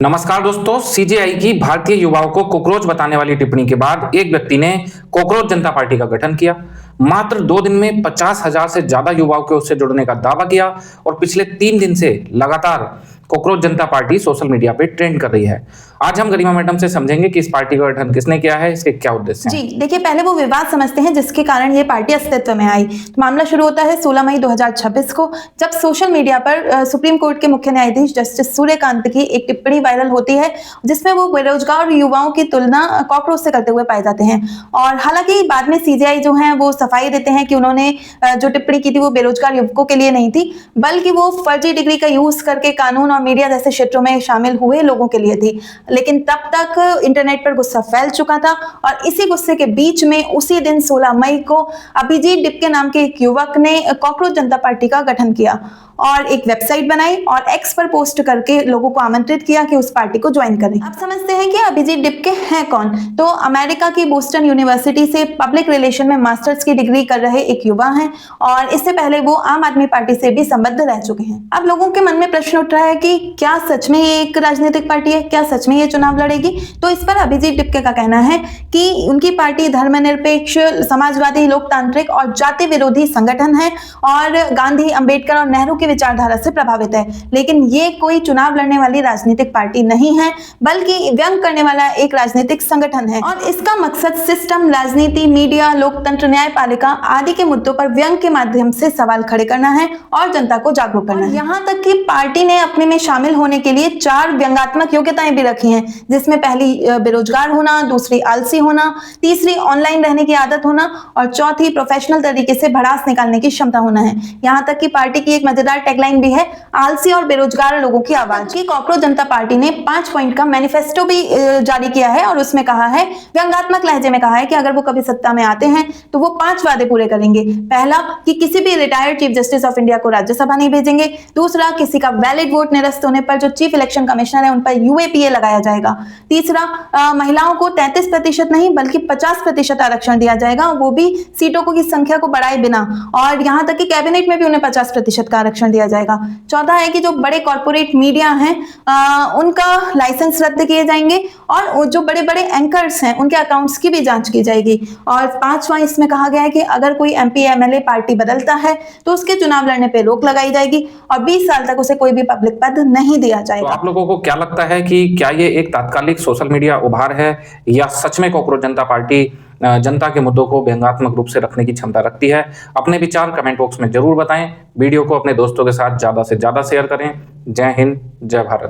नमस्कार दोस्तों, सीजेआई की भारतीय युवाओं को कॉकरोच बताने वाली टिप्पणी के बाद एक व्यक्ति ने कॉकरोच जनता पार्टी का गठन किया। मात्र 2 दिन में 50,000 से ज्यादा युवाओं के उससे जुड़ने का दावा किया और पिछले 3 दिन से लगातार कॉकरोच जनता पार्टी सोशल मीडिया पे ट्रेंड कर रही है। आज हम गरिमा मैडम से समझेंगे कि इस पार्टी का गठन किसने किया है, इसके क्या उद्देश्य हैं। जी देखिए, पहले वो विवाद समझते हैं जिसके कारण ये पार्टी अस्तित्व में आई। तो मामला शुरू होता है 16 मई 2026 को, जब सोशल मीडिया पर सुप्रीम कोर्ट के मुख्य न्यायाधीश जस्टिस सूर्यकांत की एक टिप्पणी वायरल होती है, जिसमें वो बेरोजगार युवाओं की तुलना कॉकरोच से करते हुए पाए जाते हैं। और हालांकि बाद में सीजेआई जो है वो सफाई देते हैं कि उन्होंने जो टिप्पणी की थी वो बेरोजगार युवकों के लिए नहीं थी, बल्कि वो फर्जी डिग्री का यूज करके कानून और मीडिया जैसे क्षेत्रों में शामिल हुए लोगों के लिए थी। लेकिन तब तक इंटरनेट पर गुस्सा फैल चुका था और इसी गुस्से के बीच में उसी दिन 16 मई को अभिजीत डिपके नाम के एक युवक ने कॉकरोच जनता पार्टी का गठन किया और एक वेबसाइट बनाई और एक्स पर पोस्ट करके लोगों को आमंत्रित किया कि उस पार्टी को ज्वाइन करें। आप समझते हैं कि अभिजीत डिपके हैं कौन? तो अमेरिका की बोस्टन यूनिवर्सिटी से पब्लिक रिलेशन में मास्टर्स की डिग्री कर रहे एक युवा हैं और इससे पहले वो आम आदमी पार्टी से भी संबद्ध रह चुके हैं। अब लोगों के मन में प्रश्न उठ रहा है कि क्या सच में ये एक राजनीतिक पार्टी है? क्या सच में ये चुनाव लड़ेगी? तो इस पर अभिजीत डिपके का कहना है कि उनकी पार्टी धर्मनिरपेक्ष, समाजवादी, लोकतांत्रिक और जाति विरोधी संगठन है और गांधी, अंबेडकर और नेहरू की विचारधारा से प्रभावित है। लेकिन ये कोई चुनाव लड़ने वाली राजनीतिक पार्टी नहीं है, बल्कि व्यंग करने वाला एक राजनीतिक संगठन है और इसका मकसद सिस्टम, राजनीति, मीडिया, लोकतंत्र, न्यायपालिका आदि के मुद्दों पर व्यंग के माध्यम से सवाल खड़े करना है और जनता को जागरूक करना है। यहाँ तक कि पार्टी ने अपने में शामिल होने के लिए 4 व्यंग्यात्मक योग्यताएं भी रखी हैं, जिसमें पहली बेरोजगार होना, दूसरी आलसी होना, तीसरी ऑनलाइन रहने की आदत होना और चौथी प्रोफेशनल तरीके से भड़ास निकालने की क्षमता होना है। यहाँ तक कि पार्टी की एक मजेदार टैगलाइन भी है, आलसी और बेरोजगार लोगों की आवाज। की कॉकरोच जनता पार्टी ने 5 पॉइंट का मैनिफेस्टो भी जारी किया है और उसमें कहा है, व्यंग्यात्मक लहजे में कहा है कि अगर वो कभी सत्ता में आते हैं तो वो 5 वादे पूरे करेंगे। पहला, कि किसी भी retired chief justice of India को राज्यसभा नहीं भेजेंगे। दूसरा, किसी का वैलिड वोट निरस्त होने पर जो चीफ इलेक्शन कमिश्नर है उन पर यूएपीए लगाया जाएगा। तीसरा, महिलाओं को 33% नहीं बल्कि 50% आरक्षण दिया जाएगा, वो भी सीटों की संख्या को बढ़ाए बिना, और यहाँ तक कि कैबिनेट में भी उन्हें 50% का आरक्षण दिया जाएगा। चौथा है कि जो बड़े कॉर्पोरेट मीडिया हैं उनका लाइसेंस रद्द किए जाएंगे और जो बड़े बड़े एंकर्स हैं उनके अकाउंट्स की भी जांच की जाएगी। और 5वां इसमें कहा गया है कि अगर कोई एमपी एमएलए पार्टी बदलता है तो उसके चुनाव लड़ने पर रोक लगाई जाएगी और 20 साल तक उसे कोई भी पब्लिक पद नहीं दिया जाएगा। तो आप लोगों को क्या लगता है कि क्या ये एक तात्कालिक सोशल मीडिया उभार है या सच में कॉकरोच जनता पार्टी जनता के मुद्दों को व्यंग्यात्मक रूप से रखने की क्षमता रखती है? अपने विचार कमेंट बॉक्स में जरूर बताएं। वीडियो को अपने दोस्तों के साथ ज्यादा से ज्यादा शेयर करें। जय हिंद, जय भारत।